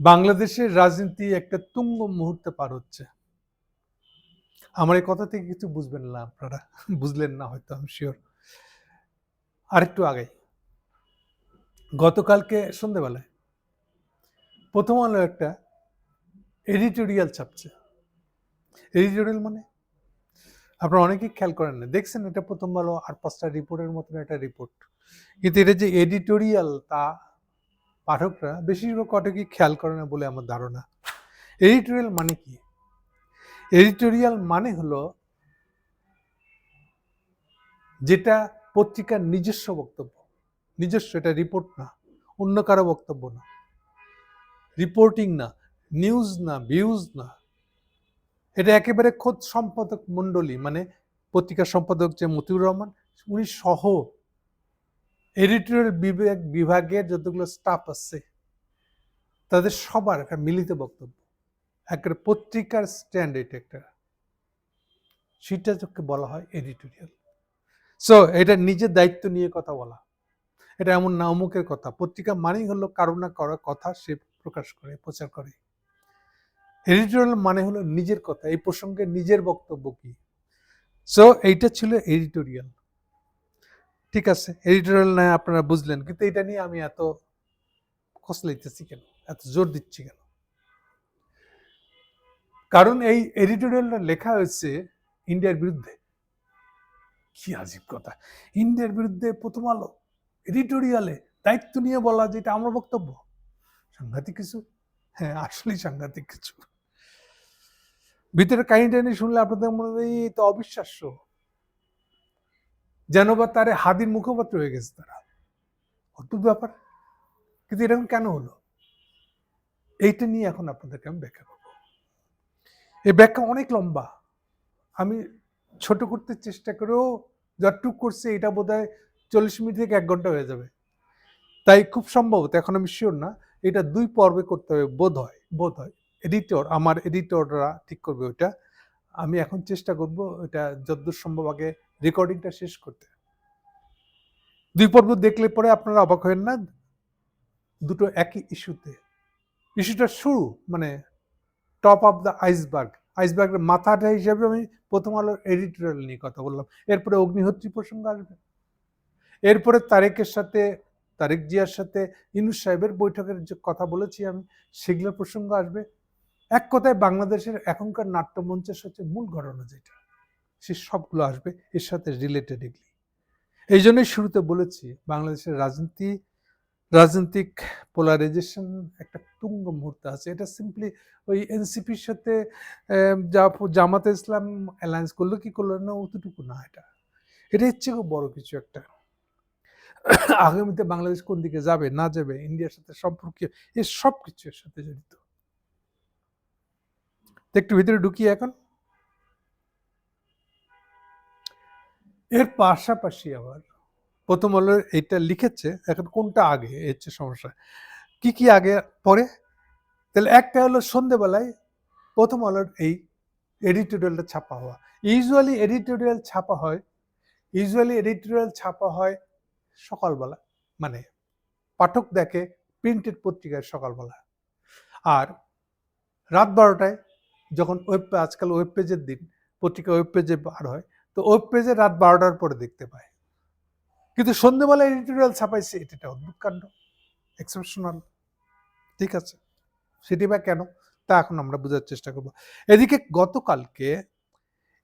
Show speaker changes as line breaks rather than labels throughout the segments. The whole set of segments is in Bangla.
বাংলাদেশের রাজনীতি একটা তুঙ্গ মুহূর্তে পার হচ্ছে। আমার এই কথা থেকে কিছু বুঝবেন না আপনারা। বুঝলেন না হয়তো, আমি শিওর। আরেকটু আগে গতকালকে সন্ধ্যেবেলায় প্রথম আলো একটা এডিটোরিয়াল ছাপছে। এডিটোরিয়াল মানে আপনারা অনেকেই খেয়াল করেন না, দেখছেন এটা প্রথম আলো আর 5টা রিপোর্টের মতন একটা রিপোর্ট, কিন্তু এটা যে এডিটোরিয়াল তা পাঠকরা বেশিরভাগ কটকই খেয়াল করে না বলে আমার ধারণা। এডিটোরিয়াল মানে কি? এডিটোরিয়াল মানে হলো যেটা পত্রিকার নিজস্ব বক্তব্য, নিজস্ব, এটা রিপোর্ট না, অন্য কারো বক্তব্য না, রিপোর্টিং না, নিউজ না, ভিউজ না, এটা একেবারে খোদ সম্পাদক মণ্ডলী, মানে পত্রিকার সম্পাদক যে মতিউর রহমান, উনি সহ এডিটোরিয়াল বিভাগের যতগুলো স্টাফ আছে তাদের সবার একটা মিলিত বক্তব্য, একেবারে পত্রিকার স্ট্যান্ড, এটা একটা, সেটা যাকে বলা হয় এডিটোরিয়াল। সো এটা নিজের দায়িত্ব নিয়ে কথা বলা, এটা এমন না অমুকের কথা। পত্রিকা মানেই হলো কারো না কারো কথা সে প্রকাশ করে, প্রচার করে। এডিটোরিয়াল মানে হলো নিজের কথা, এই প্রসঙ্গে নিজের বক্তব্য কি। সো এইটা ছিল এডিটোরিয়াল, ঠিক আছে। এডিটোরিয়াল না আপনারা বুঝলেন, কিন্তু এটা নিয়ে আমি এত কসলাইতেছি কেন, এত জোর দিচ্ছি কেন? কারণ এই এডিটোরিয়ালটা লেখা হয়েছে ইন্ডিয়ার বিরুদ্ধে। কি আজীব কথা, ইন্ডিয়ার বিরুদ্ধে প্রথম আলো এডিটোরিয়ালে দায়িত্ব নিয়ে বলা যে এটা আমার বক্তব্য, সাংঘাতিক কিছু। হ্যাঁ, আসলেই সাংঘাতিক কিছু। ভিতরে কাহিনী শুনলে আপনাদের মনে হয় এই তো অবিশ্বাস্য, যেন বা তারে হাদির মুখপাত্র হয়ে গেছে তারা। অদ্ভুত ব্যাপার, কিন্তু এরকম কেন হলো এইটা নিয়ে এখন আপনাদেরকে আমি ব্যাখ্যা করব। এই ব্যাখ্যা অনেক লম্বা, আমি ছোট করতে চেষ্টা করেও যতটুক করছি এটা বোধহয় 40 মিনিট থেকে 1 ঘন্টা হয়ে যাবে। তাই খুব সম্ভবত, এখন আমি শিওর না, এটা 2 পর্বে করতে হবে বোধ হয়। আমার এডিটররা ঠিক করবে ওইটা। আমি এখন চেষ্টা করব এটা যতদূর সম্ভব আগে রেকর্ডিংটা শেষ করতে। 2 পর্ব দেখলে পরে আপনারা অবাক হবেন না, দুটো একই ইস্যুতে। ইস্যুটা শুরু, মানে টপ অফ দ্য আইসবার্গের মাথাটা হিসাবে আমি প্রথম আলোর এডিটোরিয়াল নিয়ে কথা বললাম। এরপরে অগ্নিহোত্রী প্রসঙ্গ আসবে, এরপরে তারেক জিয়ার সাথে ইউনূস সাহেবের বৈঠকের যে কথা বলেছি আমি, সেগুলোর প্রসঙ্গ আসবে। এক কথায় বাংলাদেশের এখনকার নাট্যমঞ্চের সাথে মূল ঘটনা যেটা, সে সবগুলো আসবে এর সাথে রিলেটেডলি। এই জন্যই শুরুতে বলেছি বাংলাদেশের রাজনৈতিক পোলারাইজেশন একটা তুঙ্গ মুহূর্তে আছে। এটা সিম্পলি ওই এনসিপির সাথে জামাতে ইসলাম অ্যালায়েন্স করলো কি করলো না, অতটুকু না। এটা হচ্ছে খুব বড় কিছু একটা। আগামীতে বাংলাদেশ কোন দিকে যাবে না যাবে, ইন্ডিয়ার সাথে সম্পর্কে, এর সব কিছু এর সাথে জড়িত। একটু ভিতরে ঢুকি এখন। এর পাশাপাশি আবার প্রথম আলো এটা লিখেছে, এখন কোনটা আগে হচ্ছে সমস্যা, কি আগে পরে। তাহলে একটা হলো সন্ধ্যেবেলায় প্রথম আলোর এই এডিটোরিয়ালটা ছাপা হওয়া। ইউজুয়ালি এডিটোরিয়াল ছাপা হয় সকালবেলা, মানে পাঠক দেখে প্রিন্টেড পত্রিকায় সকালবেলা, আর রাত 12টায় যখন আজকাল ওয়েব পেজের দিন, পত্রিকা ওয়েব পেজে বার হয়, তো ওয়েব পেজে রাত 12টার পরে দেখতে পায়। কিন্তু সন্ধ্যেবেলা এডিটোরিয়াল ছাপাইছে, এটা অদ্ভুত কাণ্ড, এক্সেপশনাল, ঠিক আছে। সেটি বা কেন, তা এখন আমরা বোঝার চেষ্টা করব। এদিকে গতকালকে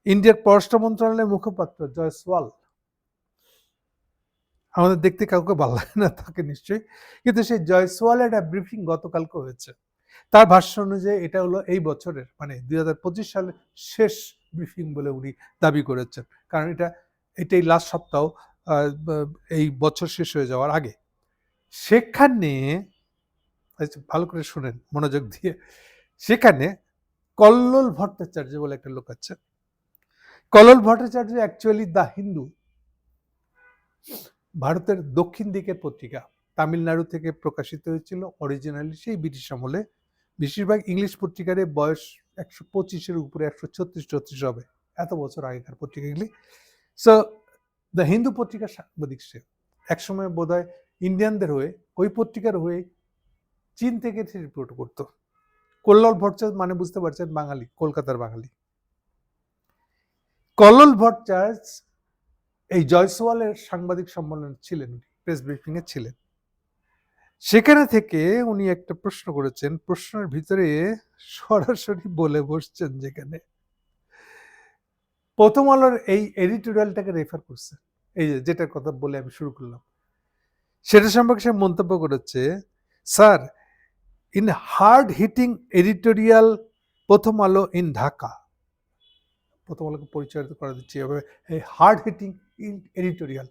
ইন্ডিয়ার পররাষ্ট্র মন্ত্রণালয়ের মুখপাত্র জয়সওয়াল, আমাদের দেখতে কাউকে ভালো লাগে না তাকে নিশ্চয়ই, কিন্তু সেই জয়সওয়ালের একটা ব্রিফিং গতকালকে হয়েছে। তার ভাষ্য অনুযায়ী এটা হলো এই বছরের, মানে 2025 সালের শেষ ব্রিফিং বলে উনি দাবি করেছেন, কারণ এটাই লাস্ট সপ্তাহ, এই বছর শেষ হয়ে যাওয়ার আগে। সেখানে ভালো করে শুনেন মনোযোগ দিয়ে, সেখানে কল্লোল ভট্টাচার্য বলে একটা লোক আছে। কল্লোল ভট্টাচার্য অ্যাকচুয়ালি দ্য হিন্দু, ভারতের দক্ষিণ দিকের পত্রিকা, তামিলনাড়ু থেকে প্রকাশিত হয়েছিল অরিজিনালি সেই ব্রিটিশ আমলে। বেশিরভাগ ইংলিশ পত্রিকার বয়স 125-এর উপরে, 136-34 হবে, এত বছর আগেকার পত্রিকাগুলি। সো দ্য হিন্দু পত্রিকার সাংবাদিক সে, একসময় বোধহয় ইন্ডিয়ানদের হয়ে ওই পত্রিকার হয়ে চীন থেকে রিপোর্ট করতো। কল্লোল ভট্টাচার্য মানে বুঝতে পারছেন, বাঙালি, কলকাতার বাঙালি। কল্লোল ভট্টাচার্য এই জয়সওয়ালের সাংবাদিক সম্মেলন ছিলেন, প্রেস ব্রিফিং এ ছিলেন। সেখানে থেকে উনি একটা প্রশ্ন করেছেন, প্রশ্নের ভিতরে সরাসরি বলে বসছেন, যেখানে প্রথম আলোর এই এডিটোরিয়ালটাকে রেফার করছে, এই যেটার কথা বলে আমি শুরু করলাম, সেটা সম্পর্কে সে মন্তব্য করেছে, sir, in hard hitting editorial প্রথম আলো ইন ঢাকা, প্রথম আলোকে পরিচয় করা দিচ্ছি এভাবে, এই হার্ড হিটিং এডিটোরিয়াল,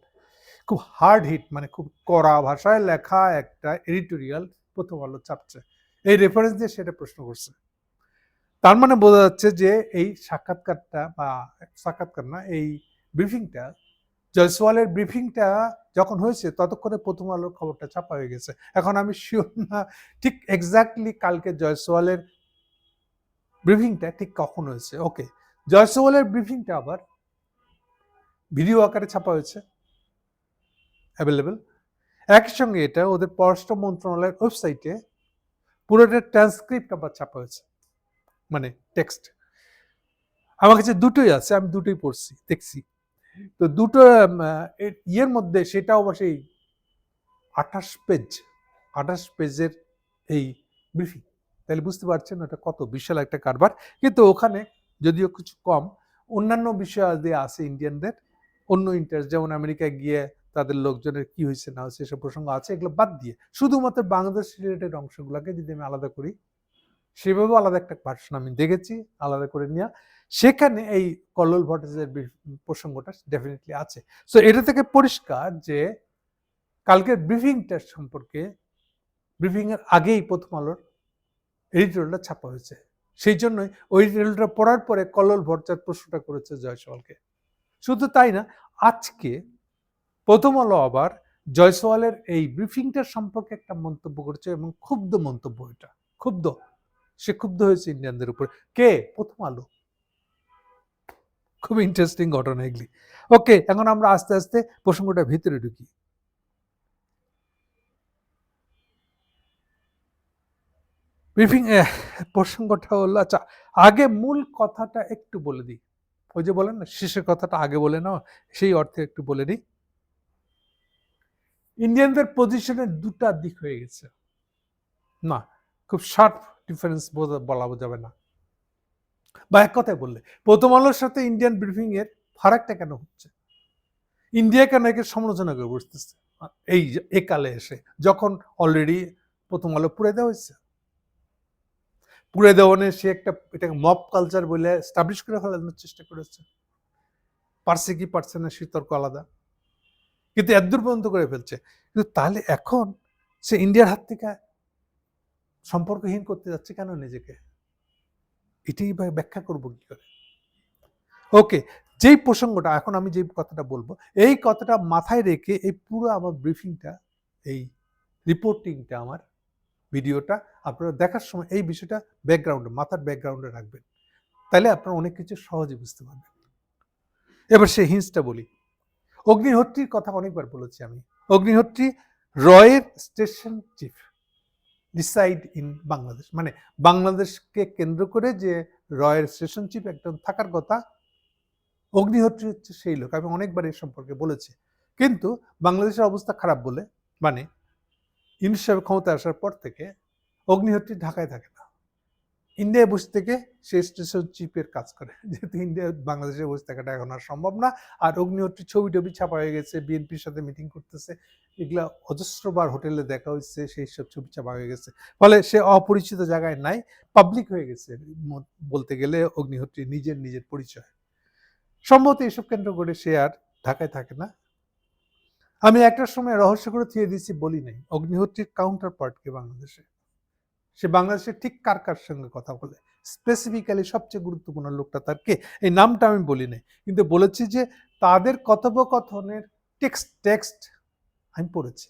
খুব হার্ড হিট মানে খুব কড়া ভাষায় লেখা একটা এডিটোরিয়াল প্রথম আলো চাপছে, এই রেফারেন্স দিয়ে সেটা প্রশ্ন করছে। তার মানে বোঝা যাচ্ছে যে এই সাক্ষাৎকারটা বা সাক্ষাৎকার না, এই ব্রিফিংটা, জয়সওয়ালের ব্রিফিংটা যখন হয়েছে ততক্ষণে প্রথম আলোর খবরটা ছাপা হয়ে গেছে। এখন আমি শিওর না ঠিক এক্স্যাক্টলি কালকে জয়সওয়ালের ব্রিফিংটা ঠিক কখন হয়েছে। ওকে, জয়সওয়ালের ব্রিফিংটা আবার ভিডিও আকারে ছাপা হয়েছে, অ্যাভেলেবেল। একই সঙ্গে এটা ওদের পররাষ্ট্র মন্ত্রণালয়ের ওয়েবসাইটে পুরোটা ট্রান্সক্রিপ্ট আবার ছাপা হয়েছে, মানে টেক্সট। আমার কাছে দুটোই আছে, আমি দুটোই পড়ছি, দেখছি। তো দুটো ইয়ের মধ্যে সেটাও সেই 28 পেজের এই ব্রিফিং, তাহলে বুঝতে পারছেন ওটা কত বিশাল একটা কারবার। কিন্তু ওখানে যদিও কিছু কম অন্যান্য বিষয় দিয়ে আছে, ইন্ডিয়ানদের অন্য ইন্টারেস্ট, যেমন আমেরিকায় গিয়ে তাদের লোকজনের কি হয়েছে না হয়েছে এসব প্রসঙ্গ আছে, এগুলো বাদ দিয়ে শুধুমাত্র বাংলাদেশ রিলেটেড অংশগুলোকে যদি আমি আলাদা করি, সেভাবেও আলাদা একটা ভার্সন আমি দেখেছি আলাদা করে নেওয়া, সেখানে এই কল্লোল ভট্টাচার্যের প্রসঙ্গটা ডেফিনেটলি আছে। সো এটা থেকে পরিষ্কার যে কালকের ব্রিফিংটা সম্পর্কে, ব্রিফিং এর আগেই প্রথম আলোর এডিটোরিয়ালটা ছাপা হয়েছে, সেই জন্যই ওই এডিটোরিয়ালটা পড়ার পরে কল্লোল ভট্টাচার্য প্রশ্নটা করেছে জয়সওয়ালকে। শুধু তাই না, আজকে প্রথম আলো আবার জয়সওয়ালের এই ব্রিফিংটার সম্পর্কে একটা মন্তব্য করেছে, এবং ক্ষুব্ধ মন্তব্য, এটা ক্ষুব্ধ, সে ক্ষুব্ধ হয়েছে ইন্ডিয়ানদের উপর। কে? প্রথম আলো। খুব ইন্টারেস্টিং ঘটনা এগুলি। ওকে, এখন আমরা আস্তে আস্তে প্রসঙ্গটা ভিতরে ঢুকি। ব্রিফিং প্রসঙ্গটা হলো, আচ্ছা আগে মূল কথাটা একটু বলে দিই, ওই যে বলেন না শেষের কথাটা আগে বলে নাও, সেই অর্থে একটু বলে দিই। ইন্ডিয়ানদের পজিশনের দুটা দিক হয়ে গেছে, না খুব শার্প ডিফারেন্স বলা যাবে না, বা এক কথায় বললে প্রথম আলোর সাথে ইন্ডিয়ান ব্রিফিং এর ফারাকটা কেন হচ্ছে, ইন্ডিয়া কেন একে সমালোচনা করে বসতেছে এই একালে এসে, যখন অলরেডি প্রথম আলো পুড়ে দেওয়া হয়েছে। পুড়ে দেওয়ানে সে একটা এটাকে মব কালচার বলে এস্টাবলিশ করে ফেলানোর চেষ্টা করেছে, পারছে কি পারছে না সে তর্ক আলাদা, কিন্তু এতদূর পর্যন্ত করে ফেলছে। কিন্তু তাহলে এখন সে ইন্ডিয়ার হাত থেকে সম্পর্কহীন করতে যাচ্ছে কেন নিজেকে, এটাই ব্যাখ্যা করবো কি করে। ওকে, যেই প্রসঙ্গটা এখন আমি যে কথাটা বলবো, এই কথাটা মাথায় রেখে এই পুরো আমার ব্রিফিংটা, এই রিপোর্টিংটা, আমার ভিডিওটা আপনারা দেখার সময় এই বিষয়টা ব্যাকগ্রাউন্ডে, মাথার ব্যাকগ্রাউন্ডে রাখবেন, তাহলে আপনারা অনেক কিছু সহজে বুঝতে পারবেন। এবার সেই হিন্সটা বলি। অগ্নিহোত্রীর কথা অনেকবার বলেছি আমি। অগ্নিহোত্রী রয়ের station chief, decide in Bangladesh, মানে বাংলাদেশকে কেন্দ্র করে যে রয়ের স্টেশন চিফ একজন থাকার কথা, অগ্নিহোত্রী হচ্ছে সেই লোক। আমি অনেকবার এর সম্পর্কে বলেছি, কিন্তু বাংলাদেশের অবস্থা খারাপ বলে, মানে ইউনূস সাহেব ক্ষমতায় আসার পর থেকে অগ্নিহোত্রী ঢাকায় থাকে না, ইন্ডিয়ায় বসে থেকে সে স্টেশন চিফের কাজ করে, যেহেতু ইন্ডিয়া বাংলাদেশে বসে থাকাটা এখন আর সম্ভব না। আর অগ্নিহোত্রী ছবি টবি ছাপা হয়ে গেছে, বিএনপির সাথে মিটিং করতেছে, এগুলা অজস্রবার হোটেলে দেখা হচ্ছে, সেই সব ছবি ছাপা হয়ে গেছে, ফলে সে অপরিচিত জায়গায় নাই, পাবলিক হয়ে গেছে বলতে গেলে অগ্নিহোত্রী নিজের পরিচয়। সম্ভবত এসব কেন্দ্র করে সে আর ঢাকায় থাকে না। আমি একটা সময় রহস্য করে থিয়ে দিচ্ছি, বলি নাই অগ্নিহোত্রীর কাউন্টার পার্টকে বাংলাদেশে, সে বাংলাদেশের ঠিক কার কার সঙ্গে কথা বলে, স্পেসিফিক্যালি সবচেয়ে গুরুত্বপূর্ণ লোকটা তার কে, এই নামটা আমি বলি নাই, কিন্তু বলেছি যে তাদের কথোপকথনের টেক্সট আমি পড়েছি।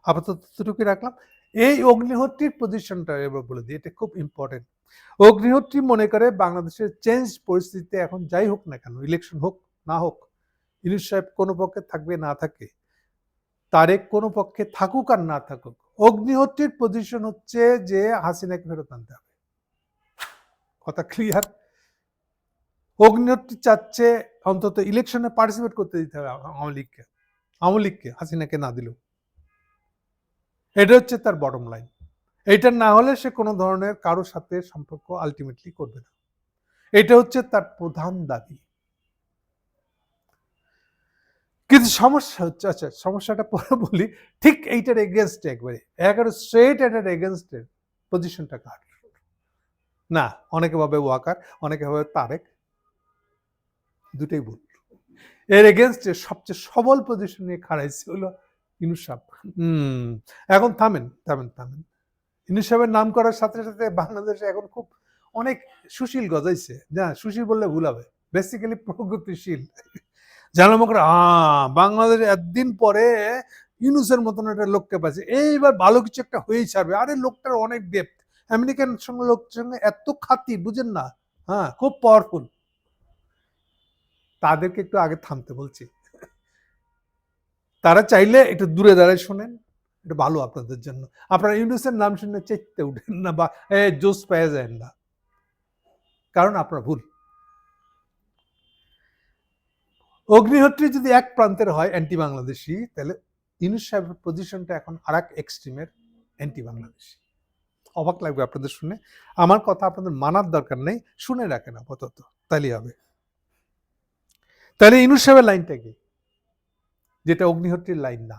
আপাতত ততটুকু রাখলাম। এই অগ্নিহোত্রীর পজিশনটা এবার বলে দিই, এটা খুব ইম্পর্টেন্ট। অগ্নিহোত্রী মনে করে বাংলাদেশের চেঞ্জ পরিস্থিতিতে এখন যাই হোক না কেন, ইলেকশন হোক না হোক, ইউনূস সাহেব কোনো পক্ষে থাকবে না থাকে, তারেক কোনো পক্ষে থাকুক আর না থাকুক, অগ্নিহোত্রীর পজিশন হচ্ছে যে হাসিনাকে ফেরত আনতে হবে, কথা ক্লিয়ার। অগ্নিহোত্রী চাচ্ছে অন্তত ইলেকশনে পার্টিসিপেট করতে দিতে হবে আওয়ামী লীগকে হাসিনাকে না দিলেও। এটা হচ্ছে তার বটম লাইন। এটা না হলে সে কোনো ধরনের কারোর সাথে সম্পর্ক আলটিমেটলি করবে না। এটা হচ্ছে তার প্রধান দাবি। কিন্তু সমস্যা হচ্ছে, আচ্ছা সমস্যাটা পরে বলি, ঠিক এইটার এগেনস্টে একবারে স্ট্রেট এটার এগেনস্টে পজিশনটা কার না, অনেকে ভাবে ওয়াকার, অনেকে ভাবে তারেক, দুটোই ভুল। এর এগেনস্টে সবচেয়ে সবল পজিশন নিয়ে খাড়াইছে হলো ইউনূস সাহেব। এখন থামেন। ইউনূস সাহেবের নাম করার সাথে সাথে বাংলাদেশে এখন খুব অনেক সুশীল গজাইছে, না সুশীল বললে ভুল হবে, বেসিক্যালি প্রগতিশীল। জানার মুখে বাংলাদেশ একদিন পরে ইউনূসের মতন একটা লোককে পাচ্ছে, এইবার ভালো কিছু একটা হয়েই ছাড়বে। আরে লোকটার অনেক ডেপথ, আমেরিকান সঙ্গে লোকটার সঙ্গে এত খাতি, বুঝেন না? হ্যাঁ, খুব পাওয়ারফুল। তাদেরকে একটু আগে থামতে বলছি। তারা চাইলে একটু দূরে দাঁড়ায় শোনেন, এটা ভালো আপনাদের জন্য। আপনারা ইউনূসের নাম শুনে চেতে উঠেন না বা জোস পেয়ে যায় না, কারণ আপনারা ভুল। অগ্নিহোত্রী যদি এক প্রান্তের হয় অ্যান্টি বাংলাদেশি, তাহলে ইউনূস সাহেবের পজিশনটা এখন আর এক এক্সট্রিমের অ্যান্টি বাংলাদেশি। অবাক লাগবে আপনাদের শুনে, আমার কথা আপনাদের মানার দরকার নেই, শুনে রাখেন আপাতত, তাইলেই হবে। তাহলে ইউনূস সাহেবের লাইনটা কি, যেটা অগ্নিহোত্রীর লাইন না?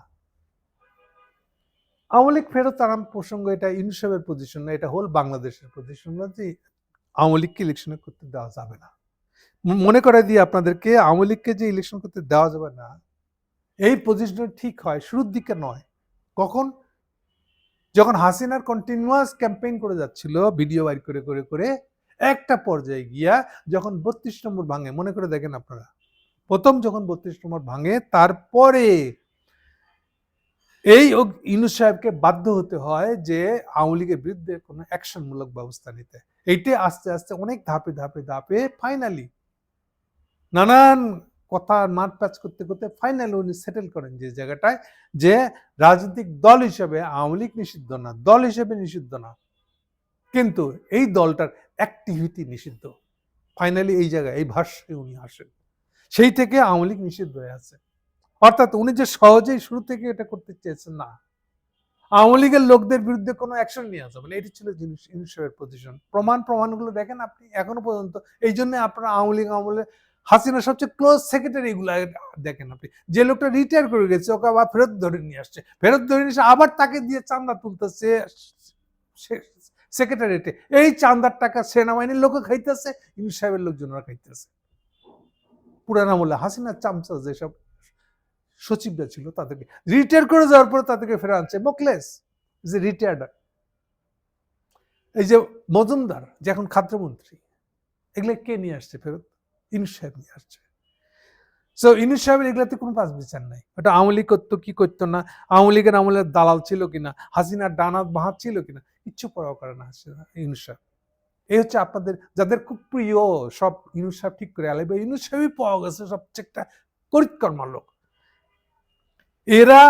আওয়ামী লীগ ফেরত আনার প্রসঙ্গ, এটা ইউনূস সাহেবের পজিশন না, এটা হোল বাংলাদেশের পজিশন না যে আওয়ামী লীগকে ইলেকশনে করতে দেওয়া যাবে না। মনে করে দিয়ে আপনাদেরকে, আওয়ামী লীগকে যে ইলেকশন করতে দেওয়া যাবে না, এই পজিশন ঠিক হয় শুরুর দিকে নয়। কখন? যখন হাসিনার কন্টিনিউয়াস ক্যাম্পেইন করে যাচ্ছিল, ভিডিও বাইর করে করে করে একটা পর্যায়ে গিয়া যখন 32 নম্বর ভাঙে, মনে করে দেখেন আপনারা, প্রথম যখন 32 নম্বর ভাঙে, তারপরে এই ইউনূস সাহেবকে বাধ্য হতে হয় যে আওয়ামী লীগের বিরুদ্ধে কোনো অ্যাকশনমূলক ব্যবস্থা নিতে। এইটা আস্তে আস্তে অনেক ধাপে ধাপে ধাপে ফাইনালি নানান কথা মারপ্যাচ করতে করতে ফাইনালি উনি সেটেল করেন যে জায়গাটায়, যে রাজনৈতিক দল হিসেবে আওয়ামী লীগ নিষিদ্ধ না, দল হিসেবে নিষিদ্ধ না, কিন্তু এই দলটার অ্যাক্টিভিটি নিষিদ্ধ। ফাইনালি এই জায়গায় এই ভাষ্যে উনি আসেন, সেই থেকে আওয়ামী লীগ নিষিদ্ধ হয়ে আছে। অর্থাৎ উনি যে সহজেই শুরু থেকে এটা করতে চেয়েছেন না, আওয়ামী লীগের লোকদের বিরুদ্ধে কোনো অ্যাকশন নিয়ে আসা, মানে এটি ছিল ইউনূস সাহেবের পজিশন। প্রমাণগুলো দেখেন আপনি এখনো পর্যন্ত। এই জন্য আপনারা আওয়ামী লীগ হাসিনার সবচেয়ে ক্লোজ সেক্রেটারি এগুলো দেখেন আপনি, যে লোকটা রিটায়ার করে গেছে ওকে আবার ফেরত ধরে নিয়ে আসছে, আবার তাকে দিয়ে চাঁদা তুলতেছে সেক্রেটারিয়েটে। এই চাঁদার টাকা সেনাবাহিনীর লোকও খাইতেছে, ইউনূস সাহেবের লোকজনরা খাইতেছে। পুরান আমলে হাসিনার চামচা যেসব সচিবরা ছিল, তাদেরকে রিটায়ার করে যাওয়ার পর তাদেরকে ফেরা আনছে। মোকলেস যে রিটায়ার্ড, এই যে মজুমদার যে এখন খাদ্যমন্ত্রী, এগুলো কে নিয়ে আসছে ফেরত? ইউনূস সাহেব নিয়ে আসছে। সো ইউনূস সাহেবের এগুলাতে কোনো পাঁচ বিচার নাই। ওটা আওয়ামী লীগ করতো কি করতো না, আওয়ামী লীগের আমলের দালাল ছিল কিনা, হাসিনার ডানাত বাহাত ছিল কিনা, কিচ্ছু পড়াও করে না ইউনূস সাহেব। এই হচ্ছে আপনাদের যাদের খুব প্রিয়, সব ইউনূস সাহেব ঠিক করে আলাইবে, ইউনূস সাহেবই পাওয়া গেছে সবচেয়ে একটা করিতকর্মা লোক। এরা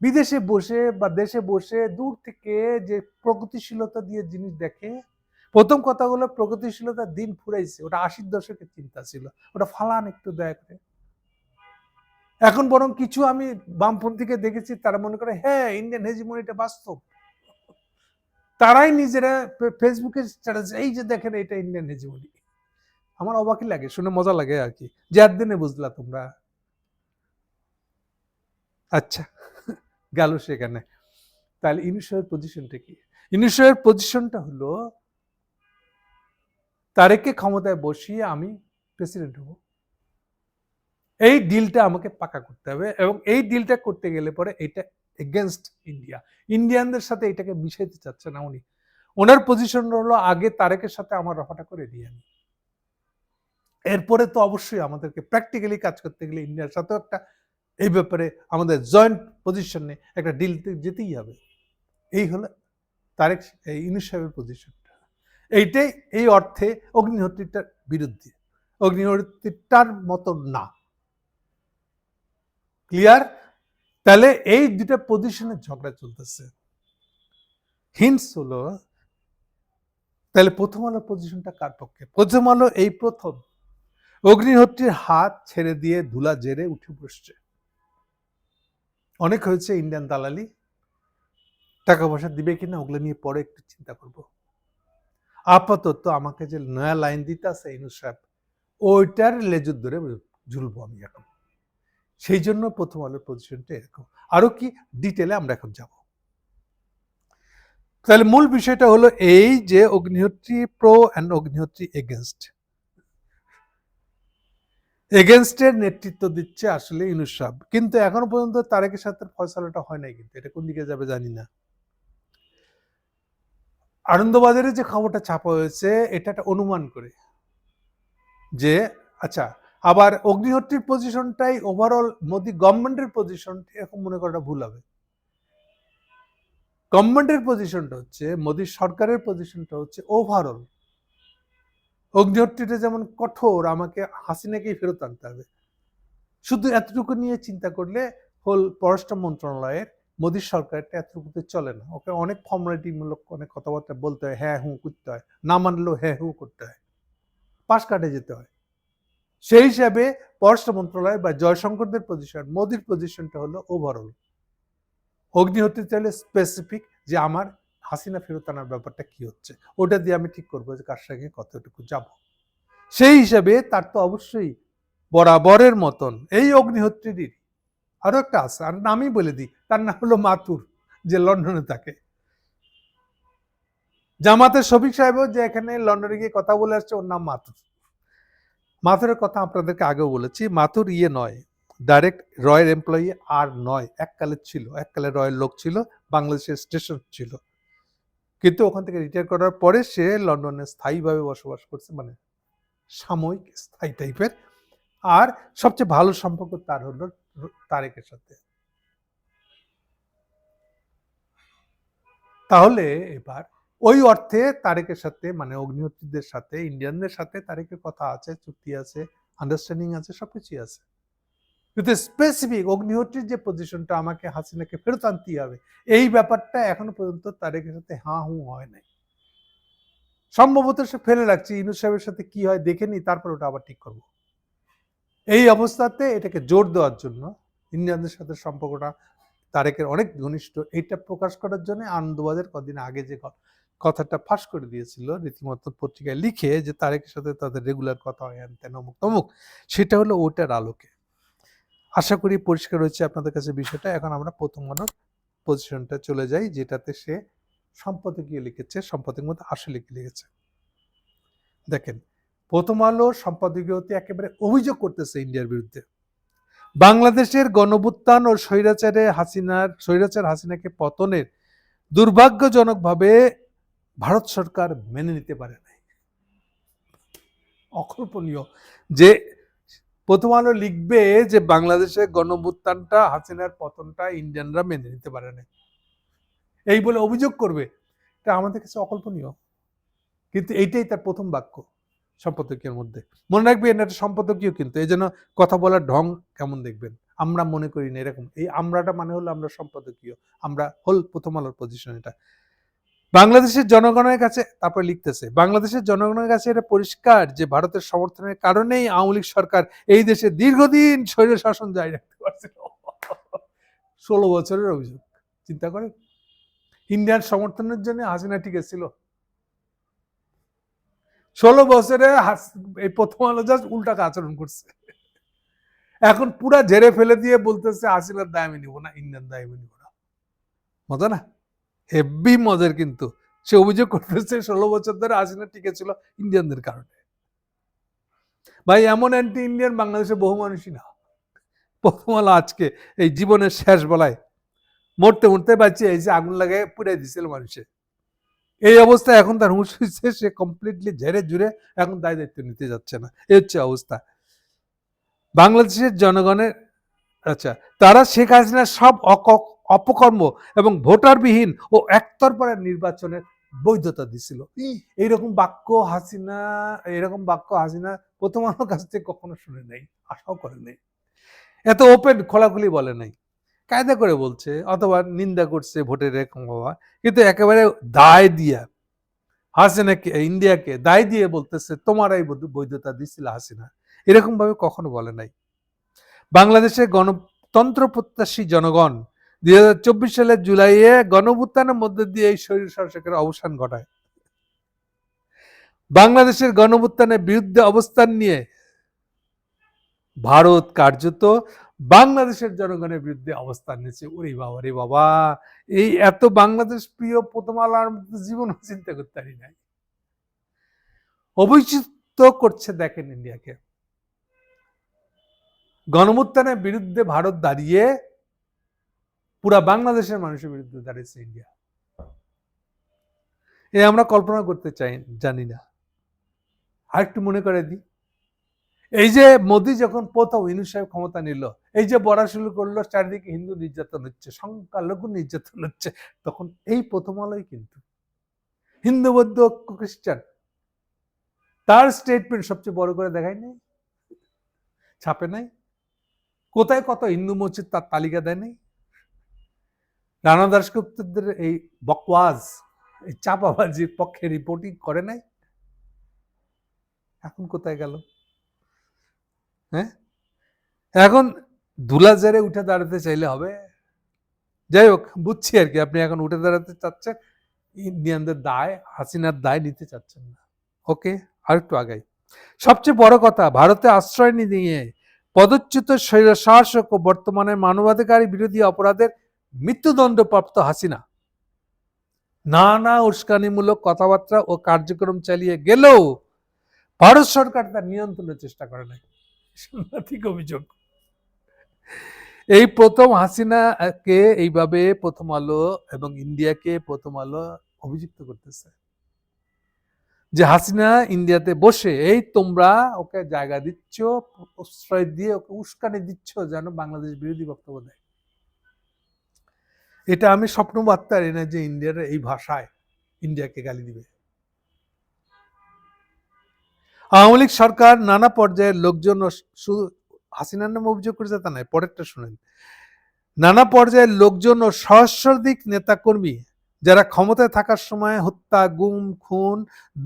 বিদেশে বসে বা দেশে বসে দূর থেকে যে প্রগতিশীলতা দিয়ে জিনিস দেখে, প্রথম কথা হলো প্রগতিশীলতার দিন ফুরাইছে, ওটা 80-র দশকের চিন্তা ছিল, ওটা ফালান একটু দয়া করে। এখন বরং কিছু আমি বামপন্থীকে দেখেছি, তারা মনে করে হ্যাঁ ইন্ডিয়ান হেজিমনিটা বাস্তব, তারাই নিজেরা ফেসবুকে স্ট্যাটাস, এই যে দেখেন এটা ইন্ডিয়ান হেজিমনি। আমার অবাকই লাগে, শুনে মজা লাগে আর কি, যে একদিনে বুঝলা তোমরা। আচ্ছা, গেল সেখানে। তাহলে ইউনূস সাহেবের পজিশনটা কি? ইউনূস সাহেবের পজিশনটা হলো, তারেককে ক্ষমতায় বসিয়ে আমি প্রেসিডেন্ট হব, এই ডিলটা আমাকে পাকা করতে হবে, এবং এই ডিলটা করতে গেলে পরে এটা এগেনস্ট ইন্ডিয়া, ইন্ডিয়ানদের সাথে এটাকে মিশাইতে চাচ্ছে না উনি। ওনার পজিশন হলো আগে তারেকের সাথে আমার রফাটা করে দিই আমি, এরপরে তো অবশ্যই আমাদেরকে প্র্যাকটিক্যালি কাজ করতে গেলে ইন্ডিয়ার সাথেও একটা এই ব্যাপারে আমাদের জয়েন্ট পজিশনে একটা ডিল যেতেই হবে। এই হলো তারেক ইউনূস সাহেবের পজিশনটা। এইটাই এই অর্থে অগ্নিহোত্রীটার বিরুদ্ধে, অগ্নিহোত্রীটার মতো না। ক্লিয়ার? তাহলে এই দুটা পজিশনের ঝগড়া চলতেছে। হিন্টস হলো, তাহলে প্রথম আলোর পজিশনটা কার পক্ষে? প্রথম আলো এই প্রথম অগ্নিহোত্রীর হাত ছেড়ে দিয়ে ধুলা জেরে উঠে বসছে। অনেক হয়েছে ইন্ডিয়ান দালালি, টাকা পয়সা দিবে কিনা ওগুলো নিয়ে পরে একটু চিন্তা করব। আপাতত আমাকে যে নয়া লাইন দিতে আছে ইউনূস সাহেব, ওইটার লেজুর ধরে ঝুলবো আমি এখন। সেই জন্য প্রথম আলোর পজিশনটা এরকম। আরো কি ডিটেলে আমরা এখন যাব। তাহলে মূল বিষয়টা হলো এই যে Agnihotri pro and Agnihotri against. এগেনস্টের নেতৃত্ব দিচ্ছে আসলে ইউনূস সাহেব, কিন্তু এখনো পর্যন্ত তারেকের সাথে ফয়সালাটা হয় নাই, কিন্তু এটা কোন দিকে যাবে জানি না। আনন্দবাজারে যে খবরটা ছাপা হয়েছে এটা একটা অনুমান করে যে আচ্ছা, আবার অগ্নিহোত্রীর পজিশনটাই ওভারঅল মোদি গভর্নমেন্টের পজিশন, এরকম মনে করাটা ভুল হবে। গভর্নমেন্টের পজিশনটা হচ্ছে, মোদী সরকারের পজিশনটা হচ্ছে ওভারঅল অগ্নিহোত্রীটা যেমন কঠোর, আমাকে হাসিনাকেই ফেরত আনতে হবে, শুধু এতটুকু নিয়ে চিন্তা করলে হোল পররাষ্ট্র মন্ত্রণালয়ের মোদী সরকারটা এতটুকুতে চলে না। ওকে অনেক ফর্মালিটিমূলক অনেক কথাবার্তা বলতে হয়, হ্যাঁ হুঁ করতে হয়, না মানলেও হ্যাঁ হুঁ করতে হয়, পাশ কাটে যেতে হয়। সেই হিসাবে পররাষ্ট্র মন্ত্রণালয় বা জয়শঙ্করদের পজিশন, মোদীর পজিশনটা হলো ওভারঅল। অগ্নিহোত্রী চাইলে স্পেসিফিক যে আমার হাসিনা ফেরত আনার ব্যাপারটা কি হচ্ছে, ওটা দিয়ে আমি ঠিক করবো যে কার সঙ্গে কতটুকু যাব। সেই হিসাবে তার তো অবশ্যই বরাবরের মতন এই অগ্নিহোত্রীরই আরো একটা আছে, আর নামই বলে দিই, তার নাম হলো মাথুর, যে লন্ডনে থাকে। জামাতের শফিক সাহেবও যে এখানে লন্ডনে গিয়ে কথা বলে আসছে, ওর নাম মাথুর। মাথুরের কথা আপনাদেরকে আগেও বলেছি, মাথুর নয়, ডাইরেক্ট রয়ের এমপ্লয়ি আর নয়, এককালে ছিল, এককালে রয়ের লোক ছিল, বাংলাদেশের স্টেশন ছিল, কিন্তু ওখান থেকে রিটায়ার করার পরে সে লন্ডনে স্থায়ীভাবে বসবাস করছে, মানে সাময়িক স্থায়ী টাইপের। আর সবচেয়ে ভালো সম্পর্ক তার হলো তারেকের সাথে। তাহলে এবার ওই অর্থে তারেকের সাথে, মানে অগ্নিহোত্রীদের সাথে, ইন্ডিয়ানদের সাথে তারেকের কথা আছে, চুক্তি আছে, আন্ডারস্ট্যান্ডিং আছে, সবকিছুই আছে। কিন্তু স্পেসিফিক অগ্নিহোত্রীর যে পজিশনটা, আমাকে হাসিনাকে ফেরত আনতেই হবে, এই ব্যাপারটা এখনো পর্যন্ত তারেকের সাথে হাঁ হুঁ হয় নাই। সম্ভবত সে ফেলে রাখছে, ইউনূস সাহেবের সাথে কি হয় দেখে নি, তারপর ওটা আবার ঠিক করব। এই অবস্থাতে এটাকে জোর দেওয়ার জন্য, ইন্ডিয়ানদের সাথে সম্পর্কটা তারেকের অনেক ঘনিষ্ঠ, এইটা প্রকাশ করার জন্য আনন্দবাজার কদিন আগে যে কথাটা ফাঁস করে দিয়েছিল রীতিমতো পত্রিকায় লিখে, যে তারেকের সাথে তাদের রেগুলার কথা হয় তেন অমুক তমুক, সেটা হলো ওটার আলোকে। আশা করি পরিষ্কার হয়েছে আপনাদের কাছে বিষয়টা। এখন আমরা প্রথম আলোর পজিশনটা চলে যাই, যেটাতে সে সম্পাদকীয় লিখেছে, সম্পাদকের মধ্যে আসলে কি লিখেছে দেখেন। প্রথম আলো সম্পাদকীয়তে একেবারে অভিযোগ করতেছে ইন্ডিয়ার বিরুদ্ধে, বাংলাদেশের গণঅভ্যুত্থান ও স্বৈরাচার হাসিনাকে পতনের দুর্ভাগ্যজনকভাবে ভারত সরকার মেনে নিতে পারে নাই। অকল্পনীয় যে প্রথম আলো লিখবে যে বাংলাদেশের গণঅভ্যুত্থানটা, হাসিনার পতনটা ইন্ডিয়ানরা মেনে নিতে পারে না, এই বলে অভিযোগ করবে, এটা আমাদের কাছে অকল্পনীয়। কিন্তু এইটাই তার প্রথম বাক্য সম্পাদকীয়ের মধ্যে। মনে রাখবেন এটা সম্পাদকীয়, কিন্তু এই জন্য কথা বলার ঢং কেমন দেখবেন, আমরা মনে করি না এরকম, এই আমরাটা মানে হলো আমরা সম্পাদকীয়, আমরা হল প্রথম আলোর পজিশন। এটা বাংলাদেশের জনগণের কাছে, তারপর লিখতেছে, বাংলাদেশের জনগণের কাছে এটা পরিষ্কার যে ভারতের সমর্থনের কারণেই আওয়ামী লীগ সরকার এই দেশে দীর্ঘদিন স্বৈর শাসন জারি রাখতে পারছিল। 16 বছরের অভিযোগ, চিন্তা করেন। ইন্ডিয়ার সমর্থনের জন্য হাসিনা টিকে ছিল 16 বছরে। এই প্রথম আলো জাস্ট উল্টা আচরণ করছে, এখন পুরা ঝেড়ে ফেলে দিয়ে বলতেছে হাসিনার দায় আমি নিব না, ইন্ডিয়ান দায় আমি নিব না। মজা না? হেভি মজার। কিন্তু সে অভিযোগ করতেছে 16 বছর ধরে হাসিনা টিকে ছিল ইন্ডিয়ানদের কারণে। ভাই এমন অ্যান্টি ইন্ডিয়ান বাংলাদেশে বহু মানুষই না। প্রথম আলো আজকে এই জীবনের শেষ বেলায় মরতে মরতে বাঁচিয়ে এই যে আগুন লাগায় পুড়াই দিছিল মানুষে, এই অবস্থায় এখন তার হুঁশ হয়েছে, সে কমপ্লিটলি ঝেড়ে ঝুড়ে এখন দায় দায়িত্ব নিতে যাচ্ছে না, এই হচ্ছে অবস্থা বাংলাদেশের জনগণের। আচ্ছা, তারা শেখ হাসিনার সব অপকর্ম এবং ভোটারবিহীন ও একতরফা নির্বাচনের বৈধতা দিছিল। এইরকম বাক্য হাসিনা প্রথম আলোর কাছ থেকে কখনো শুনে নাই, আশাও করে নাই, এত ওপেন খোলাখুলি বলে নাই। কায়দা করে বলছে অথবা নিন্দা করছে ভোটের এরকম হওয়া, কিন্তু একেবারে দায় দিয়া হাসিনাকে, ইন্ডিয়াকে দায় দিয়ে বলতেছে তোমারাই বৈধতা দিছিল হাসিনা, এরকম ভাবে কখনো বলে নাই। বাংলাদেশের গণতন্ত্র প্রত্যাশী জনগণ 2024 সালের জুলাইয়ে গণঅভ্যুত্থানের মধ্যে দিয়ে এই স্বৈর শাসকের অবসান ঘটায়। বাংলাদেশের গণঅভ্যুত্থানের বিরুদ্ধে অবস্থান নিয়ে ভারত কার্যত বাংলাদেশের জনগণের বিরুদ্ধে অবস্থান নিয়েছে। ওরে বাবা রে বাবা, এই এত বাংলাদেশ প্রিয় প্রথম আলোর জীবন চিন্তা করতে পারি নাই। অভিযুক্ত করছে দেখেন ইন্ডিয়াকে, গণঅভ্যুত্থানের বিরুদ্ধে ভারত দাঁড়িয়ে পুরা বাংলাদেশের মানুষের বিরুদ্ধে দাঁড়িয়েছে ইন্ডিয়া। এ আমরা কল্পনা করতে চাই জানি না। আরেকটু মনে করে দিই, এই যে মোদি যখন প্রথম ইউনূস সাহেব ক্ষমতা নিল, এই যে বলা শুরু করলো চারিদিকে হিন্দু নির্যাতন হচ্ছে, সংখ্যালঘু নির্যাতন হচ্ছে, তখন এই প্রথম আলোই কিন্তু হিন্দু বৌদ্ধ খ্রিস্টান তার স্টেটমেন্ট সবচেয়ে বড় করে দেখায় নাই, ছাপে নাই, কোথায় কত হিন্দু মসজিদ তার তালিকা দেয় নাই, রানা দাশগুপ্তদের এই বকওয়াজ, এই চাপাবাজির পক্ষে রিপোর্টিং করে নাই। এখন কোথায় গেল? হ্যাঁ, এখন ধুলা জেরে উঠে দাঁড়াতে চাইলে হবে? যাই হোক, বুঝছি আর কি আপনি এখন উঠে দাঁড়াতে চাচ্ছেন, ইন্ডিয়ানদের দায়, হাসিনার দায় নিতে চাচ্ছেন না। ওকে, আর একটু আগাই। সবচেয়ে বড় কথা, ভারতে আশ্রয় নিয়ে পদচ্যুত স্বৈরশাসক ও বর্তমানে মানবাধিকার বিরোধী অপরাধের মৃত্যুদণ্ডপ্রাপ্ত হাসিনা নানা উস্কানিমূলক কথাবার্তা ও কার্যক্রম চালিয়ে গেলেও ভারত সরকার তার নিয়ন্ত্রণের চেষ্টা করে নাই। সাংঘাতিক অভিযোগ। এই প্রথম হাসিনাকে এইভাবে প্রথম আলো এবং ইন্ডিয়াকে প্রথম আলো অভিযুক্ত করতেছে যে হাসিনা ইন্ডিয়াতে বসে এই তোমরা ওকে জায়গা দিচ্ছ, প্রশ্রয় দিয়ে ওকে উস্কানি দিচ্ছ যেন বাংলাদেশ বিরোধী বক্তব্য দেয়। এটা আমি স্বপ্ন ভাবতে পারি না যে ইন্ডিয়ার এই ভাষায় ইন্ডিয়াকে গালি দিবে। আওয়ামী লীগ সরকার নানা পর্যায়ের লোকজন, শুধু হাসিনার নামে অভিযোগ করেছে তা নয়, পরেরটা শুনেন, নানা পর্যায়ের লোকজন ও সহস্রাধিক নেতাকর্মী যারা ক্ষমতায় থাকার সময় হত্যা, গুম, খুন,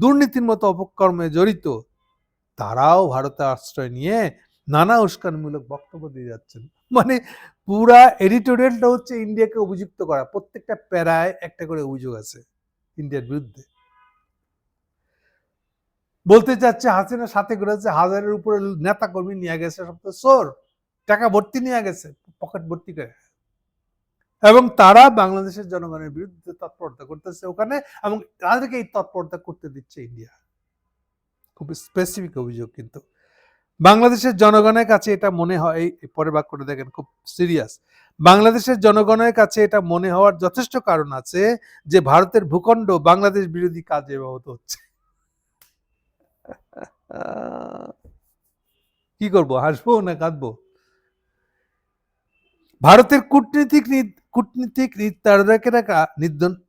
দুর্নীতির মতো অপকর্মে জড়িত, তারাও ভারতে আশ্রয় নিয়ে নানা উস্কানিমূলক বক্তব্য দিয়ে যাচ্ছেন। মানে পুরা এডিটোরিয়ালটা হচ্ছে ইন্ডিয়াকে অভিযুক্ত করা, প্রত্যেকটা প্যারায় একটা করে অভিযোগ আছে ইন্ডিয়ার বিরুদ্ধে। বলতে চাচ্ছে হাসিনা সাথে করেছে হাজারের উপরে নেতা কর্মী নিয়ে গেছে, সব তো চোর, টাকা ভর্তি নিয়ে গেছে, পকেট ভর্তি করে, এবং তারা বাংলাদেশের জনগণের বিরুদ্ধে তৎপরতা করতেছে ওখানে, এবং তাদেরকে এই তৎপরতা করতে দিচ্ছে ইন্ডিয়া। খুব স্পেসিফিক অভিযোগ। কিন্তু বাংলাদেশের জনগণের কাছে এটা মনে হয়, এই পরের বাক্যটা দেখেন, খুব সিরিয়াস, বাংলাদেশের জনগণের কাছে এটা মনে হওয়ার যথেষ্ট কারণ আছে যে ভারতের ভূখণ্ড বাংলাদেশ বিরোধী কাজে ব্যবহৃত হচ্ছে। কি করবো, হাসবো না কাঁদবো? ভারতের কূটনীতিক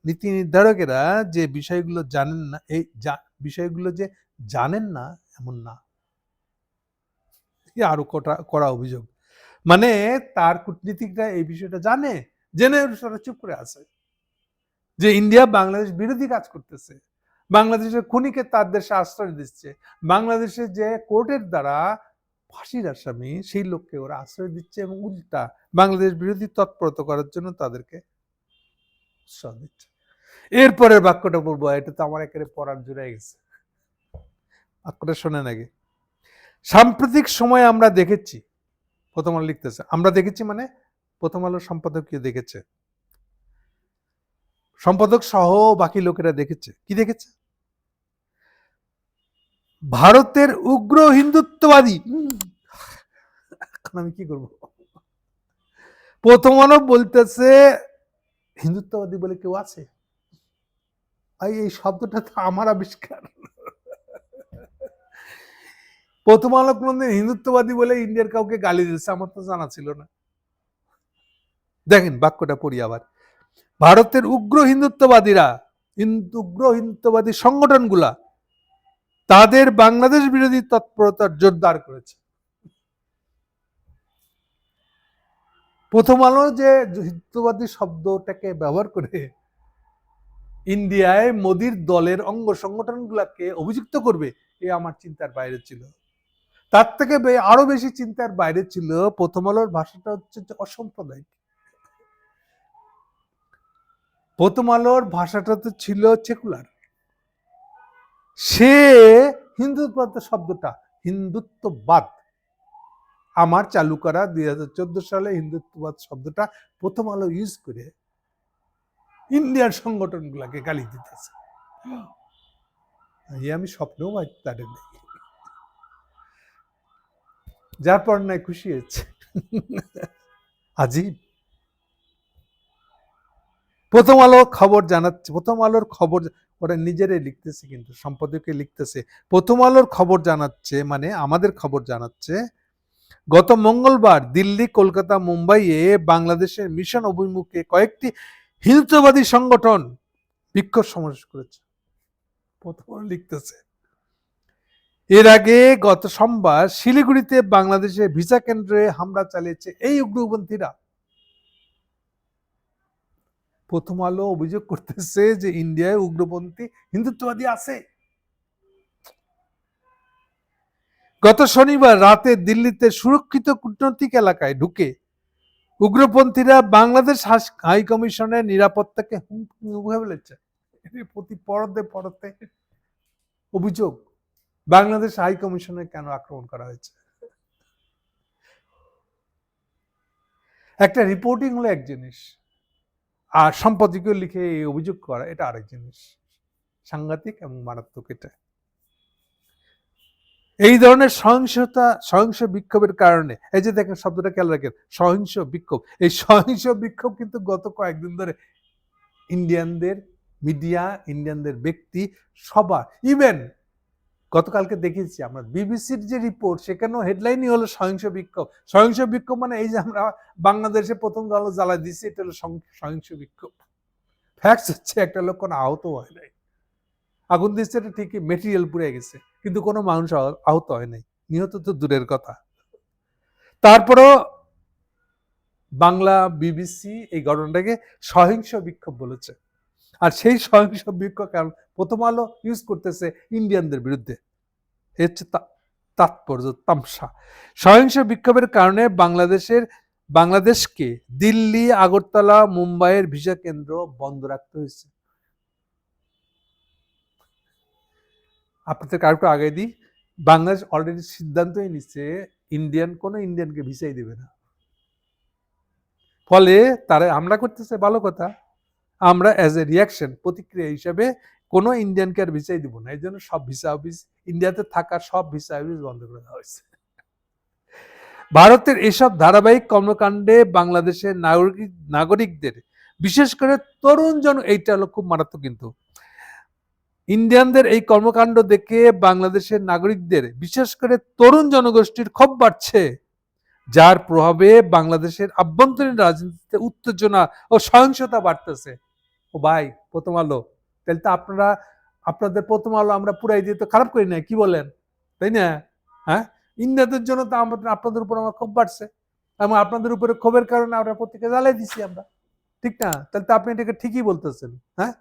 নীতি নির্ধারকেরা যে বিষয়গুলো জানেন না, এই বিষয়গুলো যে জানেন না এমন না, আরো কড়া অভিযোগ। মানে তার কূটনীতিকরা এই বিষয়টা জানে, জেনে তারা চুপ করে আছে যে ইন্ডিয়া বাংলাদেশ বিরোধী কাজ করতেছে, বাংলাদেশের খুনিকে তার দেশে আশ্রয় দিচ্ছে, বাংলাদেশের যে কোর্টের দ্বারা ফাঁসির আসামি সেই লোককে ওরা আশ্রয় দিচ্ছে, এবং উল্টা বাংলাদেশ বিরোধী তৎপরতা করার জন্য তাদেরকে উৎসাহ দিচ্ছে। এরপরের বাক্যটা বলবো, এটা তো আমার একেবারে পড়ার জুড়ে গেছে, বাক্যটা শোনেন আগে। সাম্প্রতিক সময়ে আমরা দেখেছি, প্রথম আলো লিখতেছে, আমরা দেখেছি মানে প্রথম আলোর সম্পাদকীয় দেখেছে, সম্পাদক সহ বাকি লোকেরা দেখেছে। কি দেখেছে? ভারতের উগ্র হিন্দুত্ববাদী, এখন আমি কি করব, প্রথম আলো বলতেছে হিন্দুত্ববাদী বলে কেউ আছে? এই শব্দটা তো আমার আবিষ্কার। প্রথম আলো কোনদিন হিন্দুত্ববাদী বলে ইন্ডিয়ার কাউকে গালি দিচ্ছে আমার তো জানা ছিল না। দেখেন বাক্যটা পড়ি আবার। ভারতের উগ্র হিন্দুত্ববাদী সংগঠনগুলা তাদের বাংলাদেশ বিরোধী তৎপরতা জোরদার করেছে। প্রথম আলো যে হিন্দুত্ববাদী শব্দটাকে ব্যবহার করে ইন্ডিয়ায় মোদির দলের অঙ্গ সংগঠনগুলোকে অভিযুক্ত করবে, এ আমার চিন্তার বাইরে ছিল। তার থেকে আরো বেশি চিন্তার বাইরে ছিল প্রথম আলোর ভাষাটা হচ্ছে অসাম্প্রদায়িক। প্রথম আলোর ভাষাটা তো ছিল সেকুলার। সে হিন্দুত্ববাদ শব্দটা, হিন্দুত্ববাদ আমার চালু করা 2014 সালে হিন্দুত্ববাদ শব্দটা প্রথম আলো ইউজ করে ইন্ডিয়ার সংগঠনগুলোকে গালি দিতেছে। আমি স্বপ্নেও তাদের নেই, যার পর নাই খুশি হচ্ছে। আজিব। প্রথম আলো খবর জানাচ্ছে, প্রথম আলোর খবর ওরা নিজেরাই লিখতেছে, কিন্তু সম্পাদকে লিখতেছে প্রথম আলোর খবর জানাচ্ছে, মানে আমাদের খবর জানাচ্ছে গত মঙ্গলবার দিল্লি, কলকাতা, মুম্বাইয়ে বাংলাদেশের মিশন অভিমুখে কয়েকটি হিন্দুত্ববাদী সংগঠন বিক্ষোভ সমাবেশ করেছে। প্রথম আলো লিখতেছে এর আগে গত সোমবার শিলিগুড়িতে বাংলাদেশের ভিসা কেন্দ্রে হামলা চালিয়েছে এই উগ্রপন্থীরা। প্রথম আলো অভিযোগ করতেছে যে ইন্ডিয়ায় উগ্রপন্থী হিন্দুত্ববাদী আছে। গত শনিবার রাতে দিল্লিতে সুরক্ষিত কূটনৈতিক এলাকায় ঢুকে উগ্রপন্থীরা বাংলাদেশ হাই কমিশনের নিরাপত্তাকে হুমকি ফেলেছে। প্রতি পরতে পরতে অভিযোগ বাংলাদেশ হাই কমিশনে কেন আক্রমণ করা হয়েছে। একটা রিপোর্টিং হলো এক জিনিস, আর সম্পাদকীয় লিখে এই অভিযোগ করা এটা আরেক জিনিস। সাংঘাতিক এবং মারাত্মক এটা। এই ধরনের সহিংস বিক্ষোভের কারণে, এই যে দেখেন শব্দটা খেয়াল রাখেন, সহিংস বিক্ষোভ। এই সহিংস বিক্ষোভ কিন্তু গত কয়েকদিন ধরে ইন্ডিয়ানদের মিডিয়া, ইন্ডিয়ানদের ব্যক্তি সবার, ইভেন গতকালকে দেখেছি আমরা বিবিসির যে রিপোর্ট, সেখানেও হেডলাইনই হলো সহিংস বিক্ষোভ। সহিংস বিক্ষোভ মানে এই যে আমরা বাংলাদেশে প্রথম দল জ্বালা দিচ্ছি, এটা হলো সহিংস বিক্ষোভ। ফ্যাক্টস হচ্ছে একটা লোক কোনো আহত হয় নাই। আগুন দিচ্ছে এটা ঠিকই, মেটেরিয়াল পুড়ে গেছে, কিন্তু কোনো মানুষ আহত হয় নাই, নিহত তো দূরের কথা। তারপরও বাংলা বিবিসি এই ঘটনাটাকে সহিংস বিক্ষোভ বলেছে। আর সেই সহিংস বিক্ষোভ কারণ প্রথম আলো ইউজ করতেছে ইন্ডিয়ানদের বিরুদ্ধে। হচ্ছে তাৎপর্য, তামসা। সহিংস বিক্ষোভের কারণে বাংলাদেশকে দিল্লি, আগরতলা, মুম্বাইয়ের ভিসা কেন্দ্র বন্ধ রাখতে হয়েছে। আপনাদের কারোটা আগে দিই, বাংলাদেশ অলরেডি সিদ্ধান্তই নিচ্ছে কোনো ইন্ডিয়ানকে ভিসাই দেবে না। ফলে তারা হামলা করতেছে, ভালো কথা। আমরা অ্যাজ এ রিয়াকশন, প্রতিক্রিয়া হিসাবে কোনো ইন্ডিয়ানকে আর ভিসাই দিব না। এই জন্য সব ভিসা অফিস, ইন্ডিয়াতে থাকা সব ভিসা অফিস বন্ধ করে দেওয়া হয়েছে। ভারতের এসব ধারাবাহিক কর্মকাণ্ডে বাংলাদেশের নাগরিকদের, বিশেষ করে তরুণ এইটা হলো খুব মারাত্মক, কিন্তু ইন্ডিয়ানদের এই কর্মকাণ্ড দেখে বাংলাদেশের নাগরিকদের, বিশেষ করে তরুণ জনগোষ্ঠীর ক্ষোভ বাড়ছে, যার প্রভাবে বাংলাদেশের আভ্যন্তরীণ রাজনীতিতে উত্তেজনা ও সহিংসতা বাড়তেছে। ও ভাই প্রথম আলো, তাহলে তো আপনাদের প্রথম আলো আমরা পুরাই দিয়ে তো খারাপ করি না, কি বলেন, তাই না? হ্যাঁ, ইন্ডিয়াদের জন্য তো আপনাদের উপর আমার ক্ষোভ বাড়ছে, এবং আপনাদের উপরে ক্ষোভের কারণে আমরা পত্রিকা জ্বালাই দিছি আমরা, ঠিক না? তাহলে তো আপনি এটাকে ঠিকই বলতেছেন, হ্যাঁ,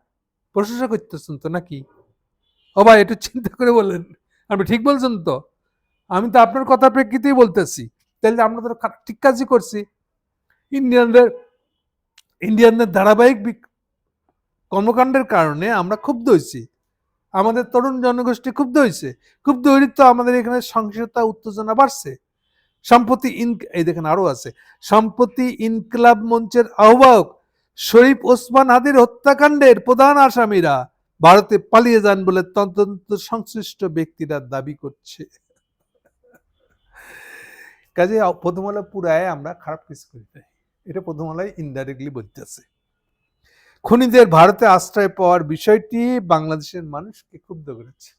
প্রশংসা করতেছেন তো নাকি? ও ভাই একটু চিন্তা করে বলেন, আপনি ঠিক বলছেন তো? আমি তো আপনার কথা প্রেক্ষিতেই বলতেছি, তাহলে আমরা তো ঠিক কাজই করছি। ইন্ডিয়ানদের ধারাবাহিক কর্মকাণ্ডের কারণে আমরা ক্ষুব্ধ হয়েছি, আমাদের তরুণ জনগোষ্ঠী ক্ষুব্ধ হয়েছে। ক্ষুব্ধ হইলে তো আমাদের এখানে সহিংসতা, উত্তেজনা বাড়ছে। সম্প্রতি এই দেখেন আরো আছে, সম্প্রতি ইনকিলাব মঞ্চের আহ্বায়ক শরীফ ওসমান হাদির হত্যাকাণ্ডের প্রধান আসামিরা ভারতে পালিয়ে যান বলে তদন্ত সংশ্লিষ্ট ব্যক্তিরা দাবি করছে। কাজে প্রথম আলো পুরায় আমরা খারাপ কিছু করি নাই, এটা প্রথম আলোয় ইনডাইরেক্টলি বলতেছে। খুনিদের ভারতে আশ্রয় পাওয়ার বিষয়টি বাংলাদেশের মানুষকে ক্ষুব্ধ করেছে।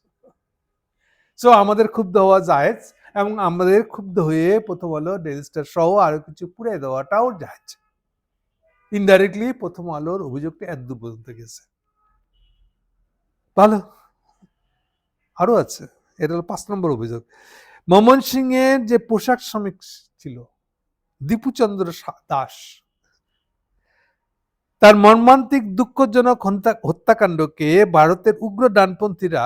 সো আমাদের ক্ষুব্ধ হওয়া জায়েজ, এবং আমাদের ক্ষুব্ধ হয়ে প্রথম আলো রেজিস্টার সহ আরো কিছু পুড়ে দেওয়াটাও জায়েজ। ইনডাইরেক্টলি প্রথম আলোর অভিযোগটা এতদূর পর্যন্ত গেছে, ভালো। আরো আছে, এটা হলো 5 নম্বর অভিযোগ। ময়মনসিংহের যে পোশাক শ্রমিক ছিল, দীপুচন্দ্র দাস তার মর্মান্তিক দুঃখজনক হত্যাকাণ্ডকে ভারতের উগ্র ডানপন্থীরা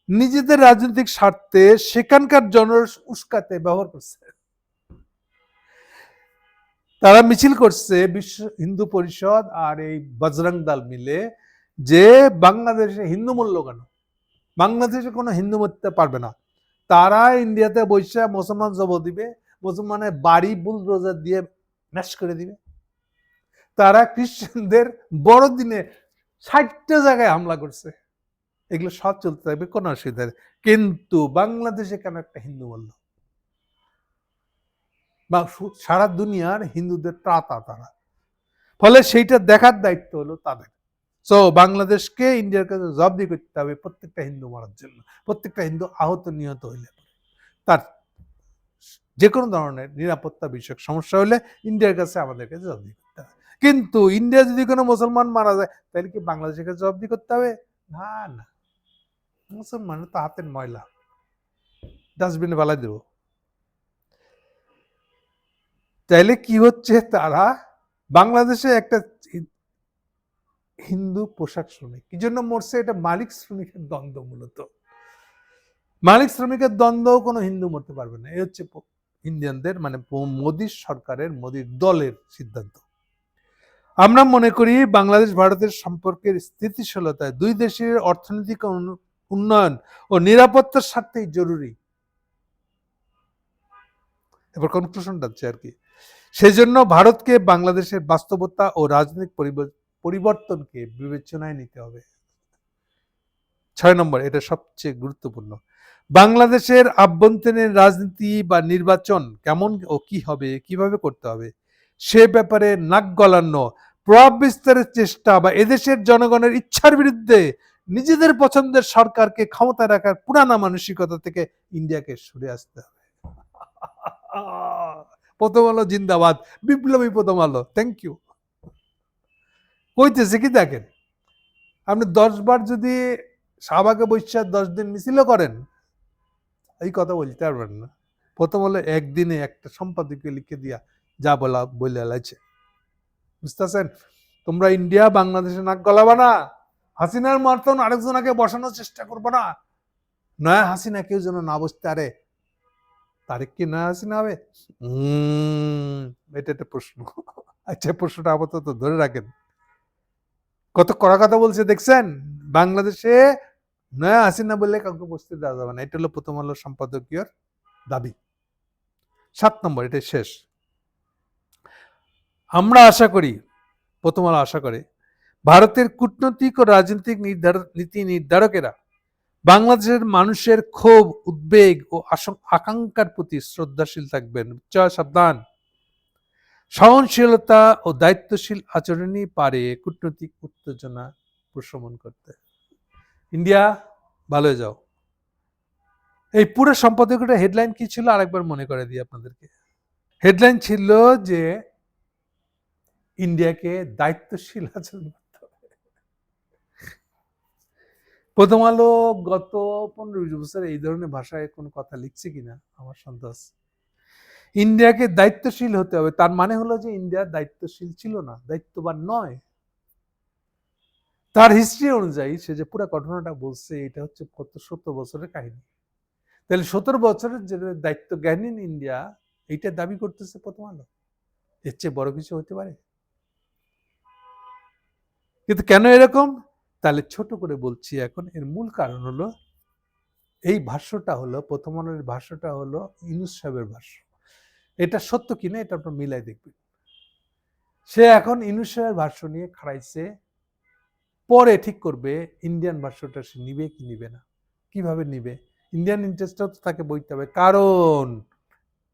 নিজেদের রাজনৈতিক স্বার্থে সেখানকার জনরস উস্কাতে ব্যবহার করছে। তারা মিছিল করছে বিশ্ব হিন্দু পরিষদ আর এই বজরং দল মিলে যে বাংলাদেশে হিন্দু মূল্য কেন, বাংলাদেশে কোনো হিন্দু মরতে পারবে না। তারা ইন্ডিয়াতে বৈশা মুসলমান জব দিবে, মুসলমানের বাড়ি বুলডোজার দিয়ে ন্যাশ করে দিবে। তারা খ্রিস্টানদের বড়দিনে 60টা জায়গায় হামলা করছে। এগুলো সব চলতে থাকবে, কোনো অসুবিধা নেই। কিন্তু বাংলাদেশে কেন একটা হিন্দু বলল? বা সারা দুনিয়ার হিন্দুদের ত্রাতা তারা, ফলে সেইটা দেখার দায়িত্ব হলো তাদের। সো বাংলাদেশকে ইন্ডিয়ার কাছে জবাবদিহি করতে হবে প্রত্যেকটা হিন্দু মারার জন্য। প্রত্যেকটা হিন্দু আহত নিহত হইলে তার যে কোনো ধরনের নিরাপত্তা বিষয়ক সমস্যা হলে ইন্ডিয়ার কাছে আমাদের কাছে জবাবদিহি করতে হবে। কিন্তু ইন্ডিয়া যদি কোনো মুসলমান মারা যায় তাহলে কি বাংলাদেশের কাছে জবাবদিহি করতে হবে? না না, মুসলমানের তো হাতের ময়লা, ডাস্টবিনে ফেলাই দেব। তাইলে কি হচ্ছে, তারা বাংলাদেশে একটা হিন্দু পোশাক শ্রমিক কি জন্য মরছে? এটা মালিক শ্রমিকের দ্বন্দ্ব। মূলত মালিক শ্রমিকের দ্বন্দ্ব কোনো হিন্দু মরতে পারবে না। এই হচ্ছে ইন্ডিয়ানদের মানে মোদী সরকারের, মোদীর দলের সিদ্ধান্ত। আমরা মনে করি বাংলাদেশ ভারতের সম্পর্কের স্থিতিশীলতায় দুই দেশের অর্থনৈতিক উন্নয়ন ও নিরাপত্তার স্বার্থেই জরুরি। এবার কনক্লুশন যাচ্ছে আর কি। সেজন্য ভারতকে বাংলাদেশের বাস্তবতা ও রাজনৈতিক পরিবর্তনকে বিবেচনায় নিতে হবে। 6 নম্বর, এটা সবচেয়ে গুরুত্বপূর্ণ। বাংলাদেশের আভ্যন্তরীণ রাজনীতি বা নির্বাচন কেমন ও কি হবে, কিভাবে করতে হবে সে ব্যাপারে নাক গলানো, প্রভাব বিস্তারের চেষ্টা বা এদেশের জনগণের ইচ্ছার বিরুদ্ধে নিজেদের পছন্দের সরকারকে ক্ষমতায় রাখার পুরানা মানসিকতা থেকে ইন্ডিয়াকে সরে আসতে হবে। প্রথম আলো জিন্দাবাদ, বিপ্লবী প্রথম আলো, থ্যাংক ইউ। কইতেছে কি দেখেন, আপনি 10 বার যদি শাহবাগে বৈশা 10 দিন মিছিল করেন, এই কথা বলতে পারবেন না। প্রথম হলো একদিনে একটা সম্পাদককে লিখে দিয়া যা বলা বলে লাইছে, বুঝতেছেন? তোমরা ইন্ডিয়া বাংলাদেশে নাক গলাবা না, হাসিনার মতন আরেকজনকে বসানোর চেষ্টা করবো না। নয়া হাসিনা কেউ যেন না বসতে আরে, তারিখ কি নয়া হাসিনা হবে? এটা একটা প্রশ্ন। আচ্ছা, প্রশ্নটা আপাতত ধরে রাখেন। কত কড়া কথা বলছে দেখছেন? বাংলাদেশে নয়া হাসিনা বললে কাউকে বসতে দেওয়া যাবে না। এটা হলো প্রথম আলো সম্পাদকীয় দাবি। 7 নম্বর, এটা শেষ। আমরা আশা করি, প্রথম আলো আশা করে, ভারতের কূটনৈতিক ও রাজনৈতিক নীতি নির্ধারকেরা বাংলাদেশের মানুষের ক্ষোভ, উদ্বেগ ও আকাঙ্ক্ষার প্রতি শ্রদ্ধাশীল থাকবেন। সাবধান, সহনশীলতা ও দায়িত্বশীল আচরণই পারে কূটনৈতিক উত্তেজনা প্রশমন করতে। ইন্ডিয়া ভালো হয়ে যাও। এই পুরো সম্পাদকীয়টা হেডলাইন কি ছিল আরেকবার মনে করে দিই আপনাদেরকে। হেডলাইন ছিল যে ইন্ডিয়াকে দায়িত্বশীল আচরণ করতে হবে। প্রথম আলো গত 15-20 বছর এই ধরনের ভাষায় কোন কথা লিখছে কিনা আমার সন্দেহ আছে। ইন্ডিয়াকে দায়িত্বশীল হতে হবে, তার মানে হলো যে ইন্ডিয়া দায়িত্বশীল ছিল না, দায়িত্ববান নয়। তার হিস্ট্রি অনুযায়ী সে যে পুরো ঘটনাটা বলছে, এটা হচ্ছে 70 বছরের কাহিনী। তাহলে 70 বছরের যে দায়িত্ব জ্ঞানহীন ইন্ডিয়া, এইটা দাবি করতেছে প্রথম আলো। এর চেয়ে বড় কিছু হতে পারে? কিন্তু কেন এরকম? তাহলে ছোট করে বলছি এখন। এর মূল কারণ হলো এই ভাষ্যটা হলো, প্রথম আলোর ভাষ্যটা হলো ইউনূস সাহেবের ভাষ্য। এটা সত্য কিনা এটা আপনার মিলাই দেখবেন। সে এখন ইউনূস সাহেবের ভাষ্য নিয়ে খাড়াইছে, পরে ঠিক করবে ইন্ডিয়ান ভাষ্যটা সে নিবে কি নিবে না, কিভাবে নিবে। ইন্ডিয়ান ইন্টারেস্টটাও তো তাকে বইতে হবে, কারণ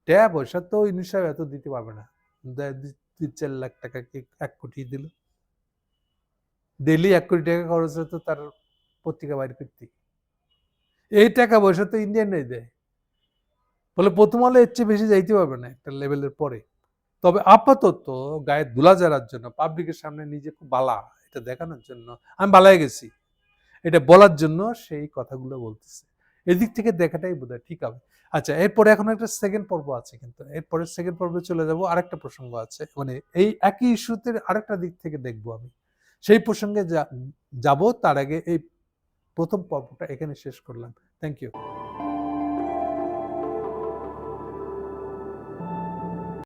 টাকা পয়সা তো ইউনূস সাহেব এত দিতে পারবে না। 2-4 লাখ টাকা কি 1 কোটি দিল, ডেইলি 1 কোটি টাকা খরচ হতো তার পত্রিকা বাইর করতে। এই টাকা পয়সা তো ইন্ডিয়ানরাই দেয়, বলে প্রথম আলো এর চেয়ে বেশি যাইতে পারবে না একটা লেভেলের পরে। তবে আপাতত গায়ে ধুলা ঝাড়ার জন্য, পাবলিকের সামনে নিজে খুব বালা এটা দেখানোর জন্য, আমি বালায় গেছি এটা বলার জন্য সেই কথাগুলো বলতেছে। এদিক থেকে দেখাটাই বোধহয় ঠিক হবে। আচ্ছা, এরপরে এখন একটা সেকেন্ড পর্ব আছে, কিন্তু এরপরে সেকেন্ড পর্বে চলে যাব, আরেকটা প্রসঙ্গ আছে, মানে এই একই ইস্যুতে আরেকটা দিক থেকে দেখবো আমি, সেই প্রসঙ্গে যাব। তার আগে এই প্রথম পর্বটা এখানে শেষ করলাম। Thank you.